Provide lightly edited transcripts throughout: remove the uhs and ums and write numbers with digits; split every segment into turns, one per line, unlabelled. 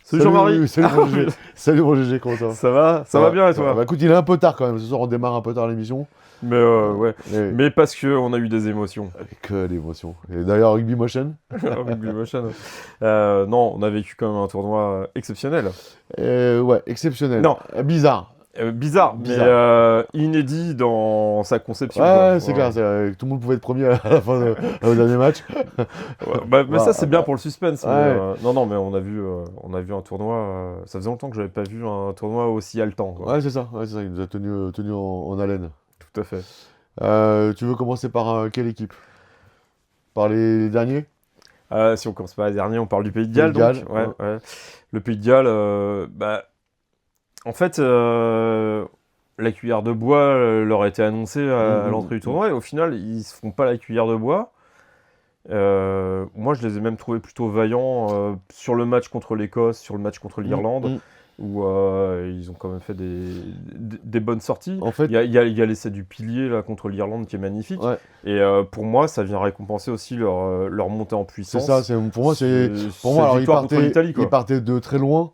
Salut Jean-Marie.
Salut mon GG. Salut mon GG, comment ça va?
Ça va bien et toi?
Bah écoute, il est un peu tard quand même. Ce soir, on démarre un peu tard l'émission.
Mais ouais.
Mais
Mais parce qu'on a eu des émotions.
que l'émotion. Et d'ailleurs, Rugby Motion.
Rugby Motion. Non, on a vécu quand même un tournoi exceptionnel.
Ouais, exceptionnel.
Non.
Bizarre.
Bizarre,
Bizarre.
mais inédit dans sa conception.
Ouais,
quoi.
c'est clair. Tout le monde pouvait être premier à la fin au dernier match.
Ouais, mais ça, c'est bien pour le suspense.
Ouais.
Mais, non, mais on a vu un tournoi. Ça faisait longtemps que j'avais pas vu un tournoi aussi haletant. Quoi.
Ouais, c'est ça. Il nous a tenu en haleine.
Tout à fait.
Tu veux commencer par quelle équipe? Par les derniers?
Si on commence par la dernière, on parle du Pays de Galles.
Pays de Galles,
donc. Ouais. Le Pays de Galles, en fait, la cuillère de bois leur a été annoncée à l'entrée du tournoi et au final, ils se font pas la cuillère de bois. Moi, je les ai même trouvés plutôt vaillants sur le match contre l'Écosse, sur le match contre l'Irlande, où ils ont quand même fait des bonnes sorties.
En fait,
Il y a l'essai du pilier là, contre l'Irlande qui est magnifique.
ouais.
Et pour moi, ça vient récompenser aussi leur montée en
C'est
puissance.
ça. Pour moi, alors,
victoire contre l'Italie, quoi.
ils partaient de très loin.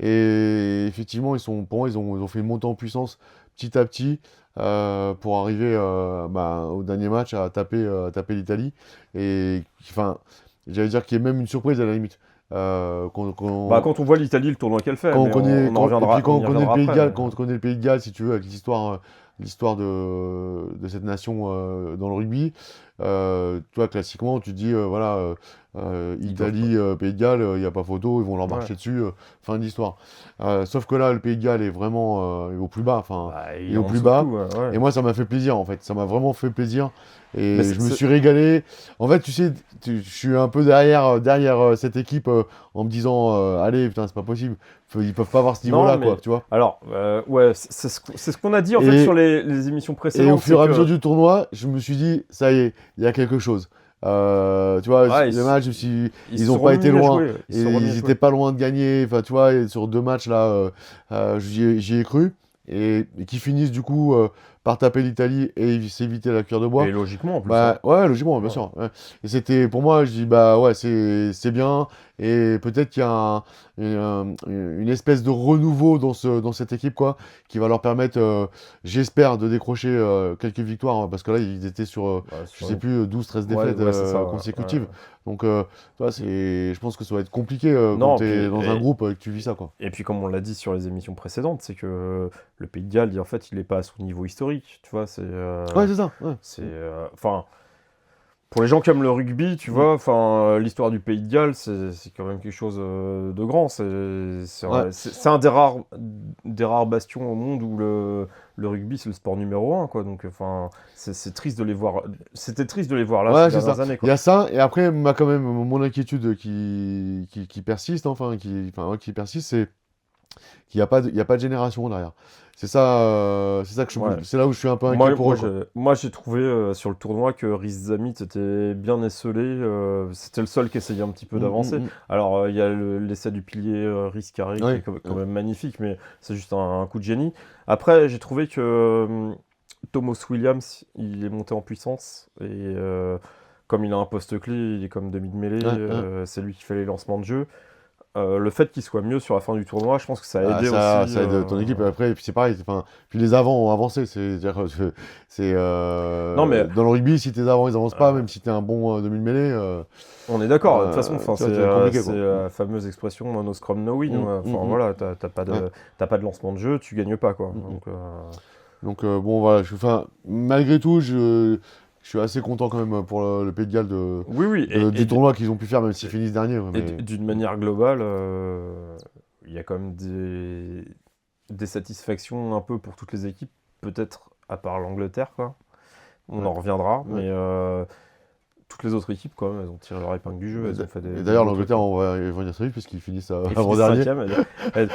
Et effectivement, pour moi, ils ont fait une montée en puissance petit à petit pour arriver au dernier match à taper l'Italie. Et enfin, j'allais dire qu'il y a même une surprise à la limite.
Quand on voit l'Italie, le tournoi qu'elle fait,
Quand on
mais
connaît,
on en reviendra.
et puis quand on connaît le Pays de
après,
Galles,
mais-
quand on connaît le Pays de Galles, si tu veux, avec l'histoire de cette nation dans le rugby, toi, classiquement, tu te dis, Italie, Pays de Galles, il n'y a pas photo, ils vont leur marcher dessus, fin de l'histoire. Sauf que là, le Pays de Galles est vraiment au plus bas,
il
est au
en
plus
dessous
bas.
de tout, ouais.
Et moi, ça m'a fait plaisir, en fait. Ça m'a vraiment fait plaisir. Et
Mais
je me suis régalé. En fait, tu sais, je suis un peu derrière cette équipe en me disant, allez, putain, c'est pas possible. Ils peuvent pas avoir ce niveau-là,
mais-
quoi, tu vois.
Alors, c'est ce qu'on a dit en
Et-
fait sur les émissions précédentes.
Et au fur et
c'est
à
que-
mesure du tournoi, je me suis dit, ça y est, il y a quelque chose. Tu vois,
Ouais,
le match, ils
se
ont
sont
pas été
remis à
loin.
jouer,
Et
se sont remis à
ils
jouer.
étaient pas loin de gagner. Enfin, tu vois, et sur 2 matchs là, j'y ai cru. Et qui finissent du coup par taper l'Italie et s'éviter la cuillère de bois.
Et logiquement en plus.
Bah ouais, logiquement, bien
Ouais.
sûr. Ouais. Et c'était pour moi, je dis bah ouais, c'est bien. Et peut-être qu'il y a une espèce de renouveau dans cette équipe quoi, qui va leur permettre, j'espère, de décrocher quelques victoires hein, parce que là ils étaient sur, je sais plus, 12-13 défaites
c'est ça, ouais.
consécutives.
Ouais.
Donc tu vois, je pense que ça va être compliqué
Non,
quand tu es
puis-
dans un groupe et que tu vis ça quoi.
Et puis comme on l'a dit sur les émissions précédentes, c'est que le Pays de Galles, en fait, il n'est pas à son niveau historique. Tu vois,
Ouais, c'est ça. Ouais.
enfin, pour les gens qui aiment le rugby, tu vois, l'histoire du Pays de Galles, c'est quand même quelque chose de grand. C'est un des rares bastions au monde où le rugby c'est le sport numéro 1, quoi. Donc, c'est triste de les voir. C'était triste de les voir là
Ouais,
ces
c'est
dernières
ça.
années,
Il
quoi.
y a ça, et après, quand même, mon inquiétude qui persiste, qui persiste, c'est qu'il n'y a pas de génération derrière. C'est ça que
Ouais.
c'est là où je suis un peu inquiet pour eux. quoi.
Moi, j'ai trouvé sur le tournoi que Rhys Zamit était bien esselé. C'était le seul qui essayait un petit peu d'avancer. Alors, il y a l'essai du pilier Rhys Carré qui
Ouais,
est quand même magnifique, mais c'est juste un coup de génie. Après, j'ai trouvé que Thomas Williams, il est monté en puissance. Et comme il a un poste clé, il est comme demi de mêlée. C'est lui qui fait les lancements de jeu. Le fait qu'il soit mieux sur la fin du tournoi, je pense que ça a aidé aussi.
Ça aide ton équipe. Et après, et puis c'est pareil. Puis les avants ont avancé.
Non, mais-
dans le rugby, si tes avants ils avancent pas,
Euh,
même si t'es un bon demi-mêlée.
On est d'accord, de toute façon,
tu vois,
c'est
c'est compliqué,
c'est
quoi.
la fameuse expression no scrum, no win.
Mm, mm,
Voilà, t'as pas de lancement de jeu, tu gagnes pas, quoi.
Donc bon, voilà. Malgré tout, je suis assez content quand même pour le Pays de Galles
Oui,
du tournoi qu'ils ont pu faire, même s'ils finissent dernier. Ouais,
et
mais-
d'une manière globale, il y a quand même des satisfactions un peu pour toutes les équipes, peut-être à part l'Angleterre, quoi. On en reviendra, mais toutes les autres équipes, quand même, elles ont tiré leur épingle du jeu. Elles ont fait
Et d'ailleurs,
des
l'Angleterre, on va y revenir très vite puisqu'ils finissent
Ils finissent
avant-dernier.
5e,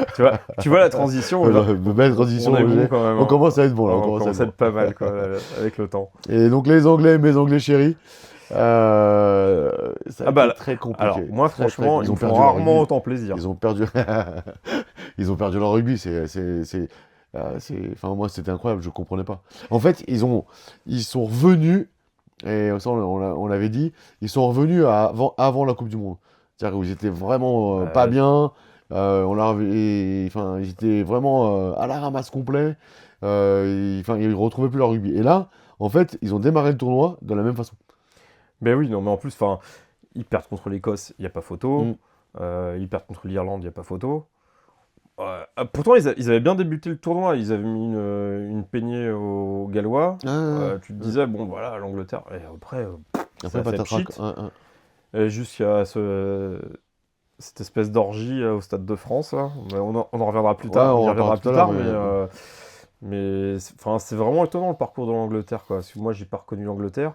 tu vois la transition.
Belle transition.
On est bon quand même.
On commence à être bon là.
On commence à être pas mal, quoi, avec le temps.
Et donc les Anglais, mes Anglais chéris, ça a été très compliqué.
Alors, moi,
Très,
franchement,
très-
ils me font
perdu leur
rarement
rugby.
autant plaisir.
Ils ont perdu leur rugby. Enfin, moi, c'était incroyable, je comprenais pas. En fait, ils sont revenus, et ça, on l'avait dit, ils sont revenus avant la Coupe du Monde. C'est-à-dire qu'ils étaient vraiment pas
Ouais.
bien, enfin, ils étaient vraiment à la ramasse complet, enfin, ils retrouvaient plus leur rugby. Et là, en fait, ils ont démarré le tournoi de la même façon.
Ben oui, non, mais en plus, enfin, ils perdent contre l'Écosse, il n'y a pas photo.
Mm.
Ils perdent contre l'Irlande, il n'y a pas photo. Pourtant, ils avaient bien débuté le tournoi. Ils avaient mis une peignée aux Gallois. Tu te disais, bon, voilà, l'Angleterre. Et après, ça
Après,
a fait
patatrac.
pchit. Et jusqu'à cette espèce d'orgie au Stade de France. Là. Mais on en reviendra plus
Ouais,
tard.
on
On y
en parlera
reviendra
tout
plus
à l'heure,
tard.
mais
Enfin, c'est vraiment étonnant le parcours de l'Angleterre. Quoi. Parce que moi, j'ai pas reconnu l'Angleterre.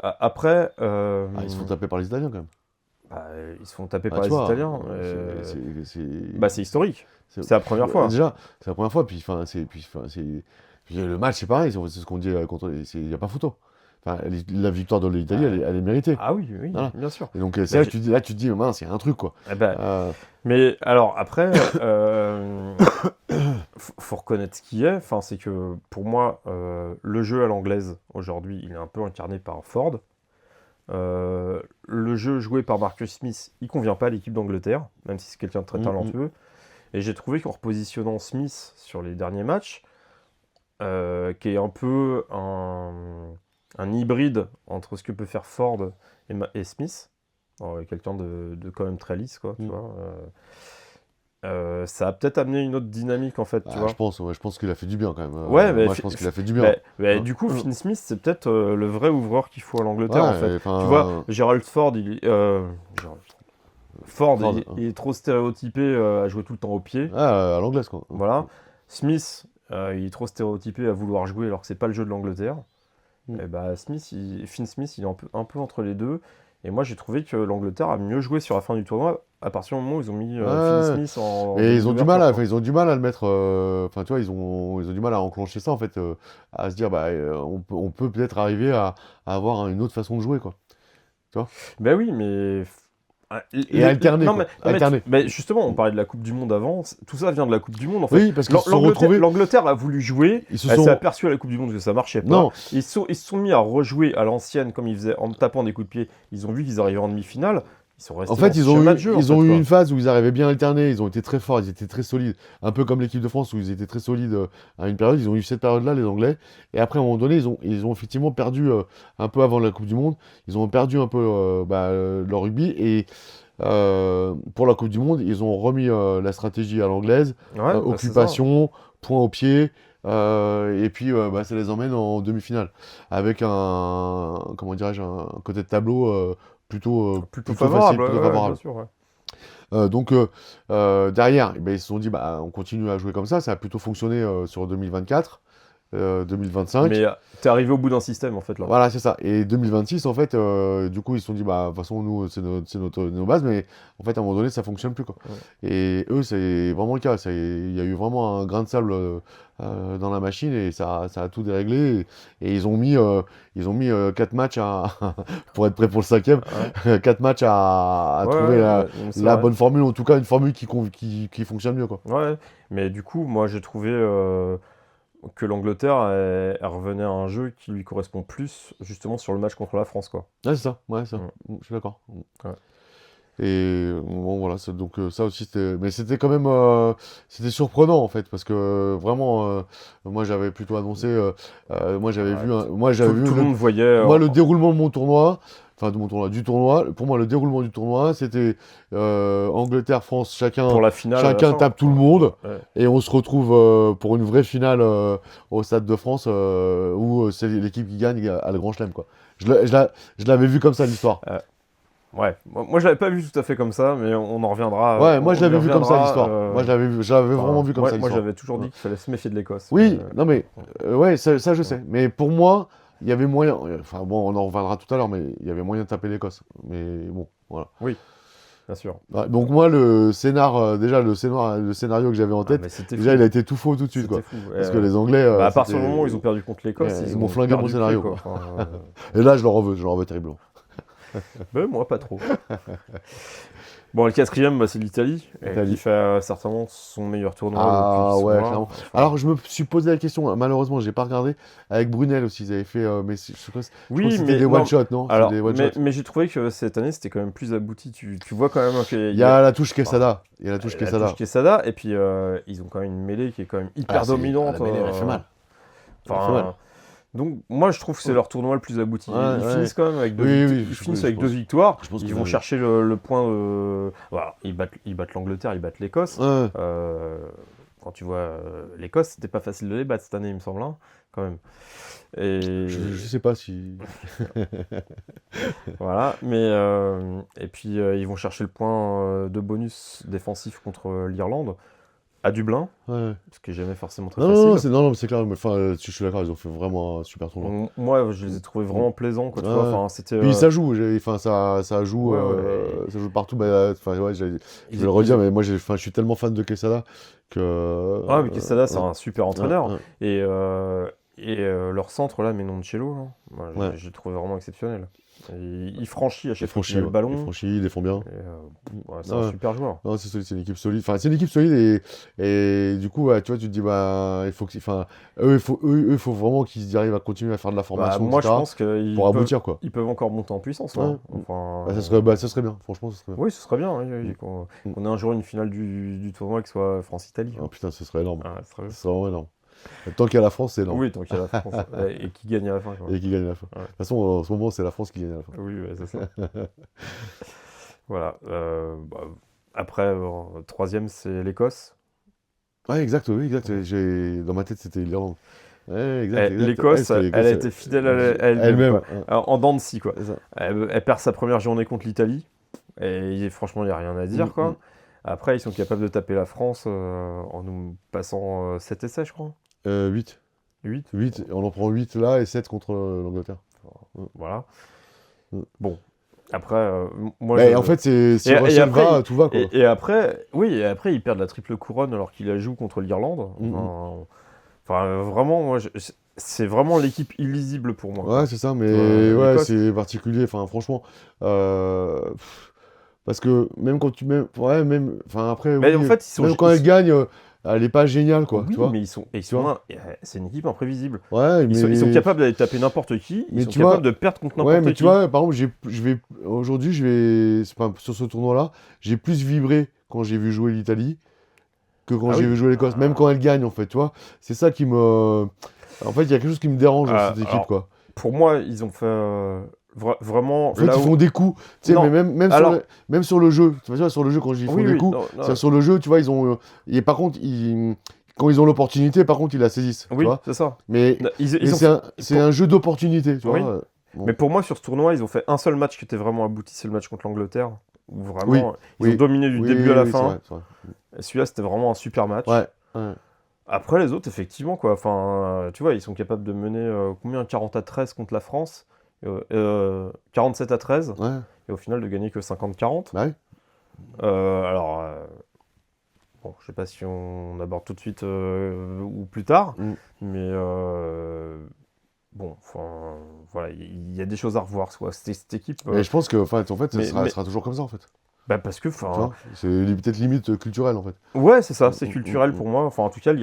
Après,
ils se font taper par les Italiens quand même.
bah, ils se font taper
Ah,
par
tu
les
vois,
Italiens. Bah, c'est historique. C'est la première fois.
Déjà, c'est la première fois, puis, enfin, puis le match, c'est pareil, c'est ce qu'on dit contre. Il n'y a pas photo. Enfin, la victoire de l'Italie, elle est méritée.
Ah oui, oui,
Voilà.
bien sûr.
Et donc, c'est là que tu te dis, mince, il y a un truc, quoi.
Eh ben,
Euh,
mais alors après, faut reconnaître ce qui est. Enfin, c'est que pour moi, le jeu à l'anglaise aujourd'hui, il est un peu incarné par Ford. Le jeu joué par Marcus Smith, il convient pas à l'équipe d'Angleterre, même si c'est quelqu'un de très talentueux. Et j'ai trouvé qu'en repositionnant Smith sur les derniers matchs, qui est un peu un hybride entre ce que peut faire Ford et Smith, quelqu'un de quand même très lisse, quoi, tu vois. Ça a peut-être amené une autre dynamique, en fait, tu vois.
je pense qu'il a fait du bien, quand même.
Ouais, mais
moi, je pense qu'il a fait du bien.
Hein. Du coup, Finn Smith, c'est peut-être le vrai ouvreur qu'il faut à l'Angleterre, en fait.
Enfin,
Tu vois, Gerald Ford, Ford, il est trop stéréotypé à jouer tout le temps au pied.
à l'anglaise, quoi.
Voilà. Smith, il est trop stéréotypé à vouloir jouer alors que c'est pas le jeu de l'Angleterre. Et bah, Finn Smith, il est un peu entre les deux. Et moi, j'ai trouvé que l'Angleterre a mieux joué sur la fin du tournoi à partir du moment où ils ont mis Finn Smith en.
Et ils ont du mal à le mettre. Enfin, tu vois, ils ont du mal à enclencher ça, en fait, à se dire, bah, on peut peut-être arriver à avoir une autre façon de jouer, quoi. Tu vois?
Ben oui, mais.
Et alterner, quoi. Alterner.
Mais justement, on parlait de la Coupe du Monde avant. Tout ça vient de la Coupe du Monde, en fait.
Oui, parce qu'ils se sont retrouvés.
L'Angleterre a voulu jouer.
Ils se
Elle
sont-
s'est aperçue à la Coupe du Monde que ça marchait pas.
Non,
Ils se sont mis à rejouer à l'ancienne, comme ils faisaient en tapant des coups de pied. Ils ont vu qu'ils arrivaient en demi-finale. Ils sont restés
en fait,
dans ce
ils ont
schéma
eu,
de jeu,
ils
en
ont
fait,
eu
quoi.
une phase où ils arrivaient bien à alterner, ils ont été très forts, ils étaient très solides. Un peu comme l'équipe de France où ils étaient très solides à une période. Ils ont eu cette période-là, les Anglais. Et après, à un moment donné, ils ont effectivement perdu un peu avant la Coupe du Monde. Ils ont perdu un peu leur rugby. Et pour la Coupe du Monde, ils ont remis la stratégie à l'anglaise.
Ouais, bah, c'est ça.
Occupation, point au pied. Et puis, ça les emmène en demi-finale. Avec comment dirais-je, un côté de tableau
Plutôt
facile,
favorable.
plutôt
Ouais,
favorable.
bien sûr, ouais.
Donc derrière, eh ben, ils se sont dit, bah, on continue à jouer comme ça a plutôt fonctionné sur 2024, 2025.
Mais t'es arrivé au bout d'un système, en fait, là.
Voilà, c'est ça. Et 2026, en fait, du coup, ils se sont dit, bah, de toute façon, nous, c'est nos bases, mais en fait, à un moment donné, ça fonctionne plus, quoi.
Ouais.
Et eux, c'est vraiment le cas. Il y a eu vraiment un grain de sable dans la machine et ça a tout déréglé. Et ils ont mis 4 matchs pour être prêt pour le 5e,
Ouais.
4 matchs à
Ouais,
trouver
c'est
la
vrai.
bonne formule, en tout cas, une formule qui fonctionne mieux, quoi.
Ouais, mais du coup, moi j'ai trouvé que l'Angleterre elle revenait à un jeu qui lui correspond plus justement sur le match contre la France, quoi.
Ouais, c'est ça, ouais, ça.
Mm.
Je suis d'accord.
Ouais.
Et bon, voilà, donc ça aussi, mais c'était quand même c'était surprenant en fait, parce que vraiment, moi j'avais plutôt annoncé, moi j'avais
Ouais,
vu,
tout le monde voyait.
moi le déroulement de mon tournoi, enfin de mon tournoi, du tournoi, pour moi le déroulement du tournoi, c'était Angleterre, France,
pour la finale. à la
chacun
fin.
tape tout le monde,
Ouais.
et on se retrouve pour une vraie finale au Stade de France, où c'est l'équipe qui gagne à le Grand Chelem, quoi. Je l'avais vu comme ça l'histoire.
Ouais, moi je l'avais pas vu tout à fait comme ça, mais on en reviendra.
Ouais, moi
on
je l'avais
y
vu comme ça
reviendra,
l'histoire. Moi je l'avais vraiment vu comme
moi,
ça
moi
l'histoire.
j'avais toujours dit qu'il fallait se méfier de l'Écosse.
Oui,
mais,
non mais ouais, ça je sais. Mais pour moi, il y avait moyen. Enfin bon, on en reviendra tout à l'heure, mais il y avait moyen de taper l'Écosse. Mais bon, voilà.
bien sûr.
Ouais, donc moi le déjà le scénario que j'avais en tête,
Mais c'était
déjà
fou.
il a été tout faux tout de suite,
C'était
quoi.
fou.
Parce que les Anglais,
à partir du
c'était-
moment où ils ont perdu contre l'Écosse,
Ouais,
ils
ils m'ont
ont
flingué
perdu
mon
le
scénario,
pied,
quoi.
Enfin,
Et là je leur en veux terriblement.
ben, moi pas trop. Bon, le quatrième, bah, c'est l'Italie,
L'Italie.
qui fait certainement son meilleur tournoi
Ah
depuis qu'ils sont
ouais,
là.
clairement.
Enfin,
Alors je me suis posé la question, malheureusement j'ai pas regardé, avec Brunel aussi, ils avaient fait, mais je crois que
oui,
c'était
mais
des
non,
one-shot, non? C'était
alors,
des one-shot.
mais j'ai trouvé que cette année, c'était quand même plus abouti. Tu vois quand même qu'il
Il y
y a
a la touche Quesada, il y a la touche
la
Quesada.
touche Quesada, et puis ils ont quand même une mêlée qui est quand même hyper dominante.
La mêlée, elle fait mal. Elle fait mal.
Enfin, donc moi je trouve que c'est leur tournoi le plus abouti.
Ouais,
Ils
ouais.
finissent quand même avec deux,
Oui,
victoires.
oui,
Ils
je
finissent
pense-
avec
je
deux
pense-
victoires.
je pense
Ils
qu'on
vont
a-
chercher le point de. Voilà, ils battent l'Angleterre, ils battent l'Écosse.
Ouais.
Quand tu vois l'Écosse, c'était pas facile de les battre cette année, il me semble, hein, quand même. Et
Je sais pas si...
voilà, mais et puis ils vont chercher le point de bonus défensif contre l'Irlande à Dublin,
Ouais.
ce qui est jamais forcément très
Non,
facile.
non, c'est clair, mais enfin, je suis d'accord, ils ont fait vraiment un super tournoi.
Moi, je les ai trouvés vraiment plaisants, quoi, tu
Ouais.
vois. Enfin, c'était.
Puis ça joue, enfin, ça joue,
Ouais, ouais,
ça joue partout. Bah, enfin, ouais, je vais
ils-
le redire,
ils-
mais moi, je suis tellement fan de Quesada que.
Ah, mais Quesada, c'est
ouais,
un super entraîneur.
ouais,
Et leur centre, là, Menoncello, là, moi,
ouais.
j'ai trouvé vraiment exceptionnel. Il franchit à
Il
chaque fois qu'il a le
il
ballon.
franchit, il défend bien.
Et, ouais, c'est
Ouais.
un super joueur.
Non, c'est solide, c'est une équipe solide. Enfin, c'est une équipe solide et du coup, ouais, tu vois, tu te dis, bah, il faut que, enfin, eux, il faut vraiment qu'ils arrivent à continuer à faire de la
Bah,
formation,
moi, je
etc.,
pense qu'ils
pour aboutir, quoi.
peuvent encore monter en puissance, là.
Ouais.
Enfin,
Ça serait bien, franchement, ça serait bien.
oui, ce serait bien, oui, qu'on ait un jour une finale du tournoi qui soit France-Italie.
Oh, putain, ce serait énorme.
Ah, ce serait-
Ce serait vraiment énorme. Tant qu'il y a la France, c'est énorme.
Oui, tant qu'il y a la France et qui gagne à la fin, quoi.
Et qui gagne à la fin.
Ouais.
De toute façon, en ce moment, c'est la France qui gagne à la fin.
Oui, ouais, c'est ça. Voilà. Après, troisième, c'est l'Écosse.
Ouais, exact, oui, exact. Dans ma tête, c'était l'Irlande. Ouais, exact, exact.
L'Écosse,
c'était l'Écosse,
elle a été fidèle à elle-même.
elle-même.
Quoi.
Ouais,
Alors, en dents de scie, quoi.
c'est ça.
Elle perd sa première journée contre l'Italie. Et franchement, il n'y a rien à dire, quoi. Après, ils sont capables de taper la France en nous passant 7 essais, je crois.
8.
8.
8. On en prend 8 là et 7 contre l'Angleterre.
Voilà.
Mm.
Bon. Après, moi,
Mais en fait, si
Et
Russell
après,
va, tout va, quoi.
Et après, oui, et après, ils perdent la triple couronne alors qu'ils la jouent contre l'Irlande. Vraiment, moi, c'est vraiment l'équipe illisible pour moi.
Ouais, c'est ça, mais
vois,
ouais,
l'Écosse.
c'est particulier. Enfin, franchement, parce que même quand tu mets, ouais, même, enfin après,
Mais
oui,
en fait, ils sont.
même quand elle gagne, elle est pas géniale, quoi.
Oui,
Tu vois.
mais c'est une équipe imprévisible.
Ouais,
Ils sont capables d'aller taper n'importe qui.
Mais
Ils sont
tu vois-
capables de perdre contre
Ouais,
n'importe
mais
qui.
tu vois, par exemple, aujourd'hui, enfin, sur ce tournoi-là, j'ai plus vibré quand j'ai vu jouer l'Italie que quand
Ah
j'ai
oui.
vu jouer l'Écosse, même quand elle gagne, en fait, tu vois. C'est ça qui me. En fait, il y a quelque chose qui me dérange dans cette équipe,
alors,
quoi.
Pour moi, ils ont fait vraiment.
En fait,
là
ils
où-
font des coups, tu sais,
Non,
mais
alors-
même sur le jeu, tu vois, sur le jeu, quand ils font des coups,
non,
c'est-à-dire sur le jeu, tu vois, ils ont. Et par contre, quand ils ont l'opportunité, par contre, ils la saisissent, tu
oui,
vois.
c'est ça.
Mais,
Ils
mais
ont-
c'est un jeu d'opportunité, tu
Oui.
vois. Bon.
Mais pour moi, sur ce tournoi, ils ont fait un seul match qui était vraiment abouti, c'est le match contre l'Angleterre. Où vraiment,
Oui,
ils
oui,
ont dominé du
Oui,
début à la
oui, c'est
fin.
vrai, c'est vrai.
Et celui-là, c'était vraiment un super match.
Ouais, ouais.
Après, les autres, effectivement, quoi. Enfin, tu vois, ils sont capables de mener combien 40-13 contre la France 47-13.
Ouais,
Et au final, de gagner que 50-40.
bah oui.
Alors, bon, je sais pas si on aborde tout de suite ou plus tard. Mais bon, enfin, voilà, il y a des choses à revoir, quoi. Cette équipe.
Mais je pense que, en fait,
mais-
ça sera toujours comme ça, en fait.
Bah parce que,
Tu
enfin,
vois, c'est peut-être limite culturel, en fait.
ouais, c'est ça, c'est culturel pour moi. Enfin, en tout cas,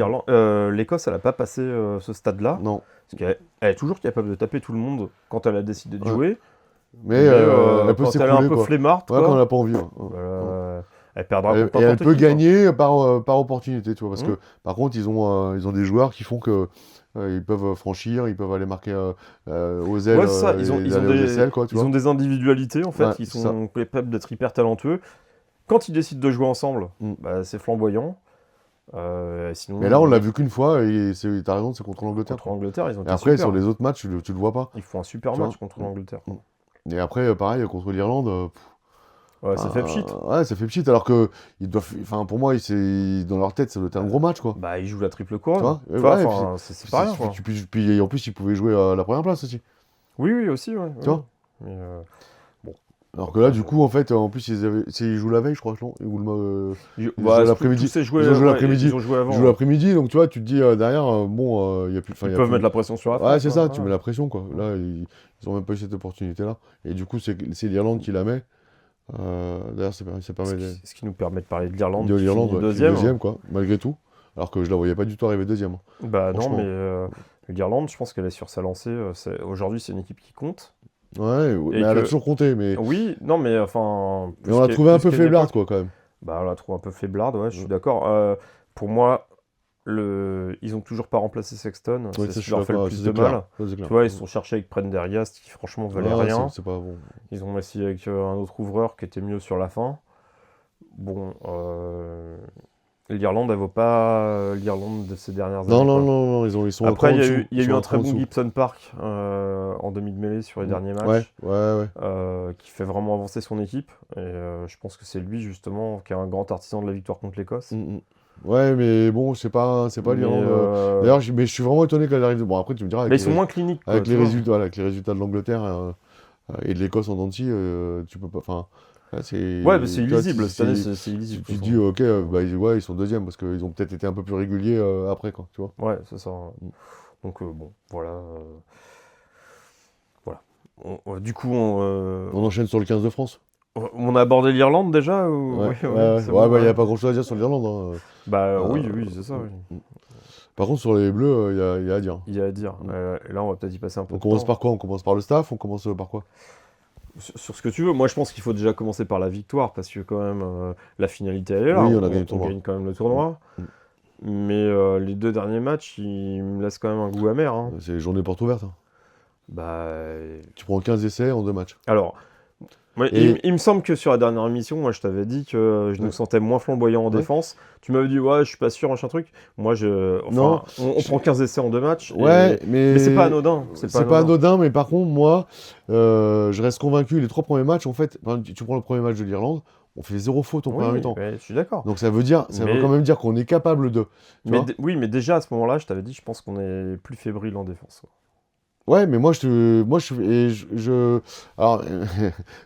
l'Écosse, elle a pas passé ce stade-là.
Non.
Parce qu'elle est toujours capable de taper tout le monde quand elle a décidé de
Ouais.
jouer.
Mais elle peut
quand elle est un
s'écrouler,
peu
quoi.
flemmarde,
Ouais,
quoi,
quand elle n'a pas envie. Ouais.
elle perdra
Et
contre
elle
n'importe
peut
qui, quoi.
gagner par opportunité, tu vois. Parce
Mhm.
que, par contre, ils ont des joueurs qui font que ils peuvent franchir, ils peuvent aller marquer aux ailes,
Ouais, c'est ça, ils ont
et aller aux aisselles, quoi, tu
ils
vois.
ont des individualités, en fait,
Ouais,
qui
c'est
sont capables d'être hyper talentueux. Quand ils décident de jouer ensemble,
Mm.
bah, c'est flamboyant. Sinon,
Mais là, on l'a vu qu'une fois, et t'as raison, c'est contre l'Angleterre.
contre l'Angleterre, ils ont
Et
été
après,
super.
sur les autres matchs, tu le vois pas.
Ils font un super
Tu vois.
match contre l'Angleterre.
Et après, pareil, contre l'Irlande.
Ouais, ça fait pchit.
Ouais, ça fait pchit, alors que ils doivent. Enfin, pour moi, dans leur tête, ça doit être un gros match, quoi.
Bah, ils jouent la triple
Tu
couronne.
vois.
Tu vois,
Ouais,
enfin, c'est pas rien, quoi.
Puis en plus, ils pouvaient jouer à la première place aussi.
Oui, oui, aussi, ouais.
Tu vois.
Mais,
Alors que là, du coup, en fait, en plus, ils jouent la veille, je crois, non? Ou
ils
jouent l'après-midi.
tous ces joués,
Ils ont joué
ouais,
l'après-midi.
Ils ont joué avant.
Ils jouent l'après-midi, donc tu vois, tu te dis derrière, bon, il y a plus.
Ils peuvent mettre la pression sur la
Ouais,
France,
c'est
quoi.
ça, tu mets la pression, quoi. Là, ils ont même pas eu cette opportunité-là. Et du coup, c'est l'Irlande qui la met. D'ailleurs, ça permet
Ce qui nous permet de parler de l'Irlande,
de
qui
l'Irlande,
finit
ouais, qui est
deuxième.
deuxième, quoi, malgré tout. Alors que je la voyais pas du tout arriver deuxième, hein,
Bah non,
franchement.
mais l'Irlande, je pense qu'elle est sur sa lancée. Aujourd'hui, c'est une équipe qui compte.
Ouais,
Et
mais elle a
que,
toujours compté, mais
oui, non, mais enfin,
on l'a trouvé un peu
qu'à une
faiblarde,
époque.
quoi, quand même.
Bah, on la trouve un peu faiblarde, ouais, je suis
Mm.
d'accord. Pour moi, ils ont toujours pas remplacé Sexton.
Oui,
C'est
ça,
ce
je
qui
suis
leur fait le
d'accord,
plus
ça,
de
c'est clair.
mal.
Ça, c'est
Tu
clair.
vois, ils se sont cherchés avec Prendergast, qui franchement valait
Ouais,
rien.
c'est pas bon.
Ils ont essayé avec un autre ouvreur qui était mieux sur la fin. Bon, l'Irlande, elle vaut pas l'Irlande de ces dernières
Non,
années,
non,
quoi.
non, non, ils sont
Après,
encore en dessous.
il y
Ils
a eu
sont
un
un
très
cran en
bon
dessous.
Gibson Park en demi de mêlée sur les derniers
Ouais,
matchs,
ouais.
qui fait vraiment avancer son équipe. Et je pense que c'est lui, justement, qui est un grand artisan de la victoire contre l'Écosse.
Mm. Ouais, mais bon, c'est pas
Mais,
l'Irlande. D'ailleurs, mais je suis vraiment étonné qu'elle arrive. Bon, après, tu me diras,
ils sont moins cliniques, quoi,
avec
tu
les
vois.
résultats, voilà, avec les résultats de l'Angleterre et de l'Écosse en entier, tu peux pas. Enfin, là,
Ouais, mais c'est
tu vois,
illisible. Cette année, c'est illisible, de
tu
toute
te
façon.
dis, ok, bah, ouais, ils sont deuxièmes parce qu'ils ont peut-être été un peu plus réguliers après, quoi, tu vois.
Ouais, c'est ça.
Mm.
Donc, bon, voilà. Voilà. Du coup,
On enchaîne sur le 15 de France.
on a abordé l'Irlande déjà
Ouais,
Oui, oui, c'est
ouais,
bon.
bah, il n'y
Ouais.
a pas grand-chose à dire sur l'Irlande, hein.
Bah oui,
Euh,
oui, c'est ça. Oui.
mm. Par contre, sur les Bleus, il y a à dire.
Il y a à dire.
Mm.
Et là, on va peut-être y passer un peu
On
de
commence
temps.
par quoi? On commence par le staff? On commence par quoi?
Sur ce que tu veux, moi je pense qu'il faut déjà commencer par la victoire parce que quand même la finalité elle est là,
Oui, on a gagné le
on
tournoi.
gagne quand même le tournoi.
Mm.
Mais les deux derniers matchs, ils me laissent quand même un goût amer, hein.
C'est les journées portes ouvertes, hein.
Bah,
Tu prends 15 essais en 2 matchs.
alors, ouais,
Et
il me semble que sur la dernière émission, moi je t'avais dit que je nous
ouais,
sentais moins flamboyants en
ouais.
défense. Tu m'avais dit ouais, je suis pas sûr, machin truc. Moi
Non,
enfin, on prend 15 essais en deux matchs
ouais,
mais c'est pas anodin,
c'est pas anodin, mais par contre, moi, je reste convaincu, les 3 premiers matchs, en fait, enfin, tu prends le premier match de l'Irlande, on fait 0 faute en première
Oui,
mi-temps.
ouais, je suis d'accord.
Donc ça veut quand
Mais
même dire qu'on est capable de, tu vois.
oui, mais déjà à ce moment-là, je t'avais dit, je pense qu'on est plus fébrile en défense.
Ouais, mais alors,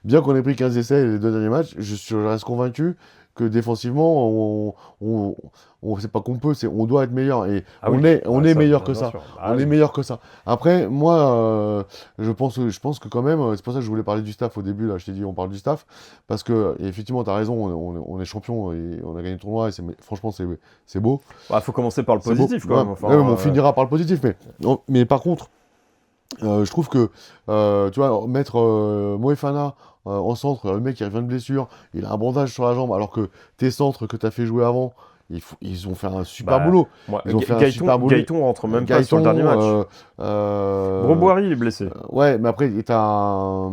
bien qu'on ait pris 15 essais les 2 derniers matchs, je reste convaincu que défensivement, c'est pas qu'on peut, on doit être meilleur. Et
Ah
on
oui,
est
ça,
meilleur que
bien
ça.
sûr.
On est meilleur que ça. Après, moi, je pense que quand même, c'est pour ça que je voulais parler du staff au début, là, je t'ai dit, on parle du staff, parce que, et effectivement, tu as raison, on est champion et on a gagné le tournoi, et franchement, c'est beau.
Bah, faut commencer par le
C'est beau.
positif quand
Ouais,
même. Enfin,
ouais, mais on finira par le positif, mais par contre, je trouve que, tu vois, mettre Moefana en centre, le mec il revient de blessure, il a un bandage sur la jambe, alors que tes centres que tu as fait jouer avant, ils ont fait un super
bah,
boulot.
moi,
Ils ont fait un super boulot.
Gaëton rentre même pas sur le dernier match. Broboiry il est blessé.
Ouais, mais après, t'as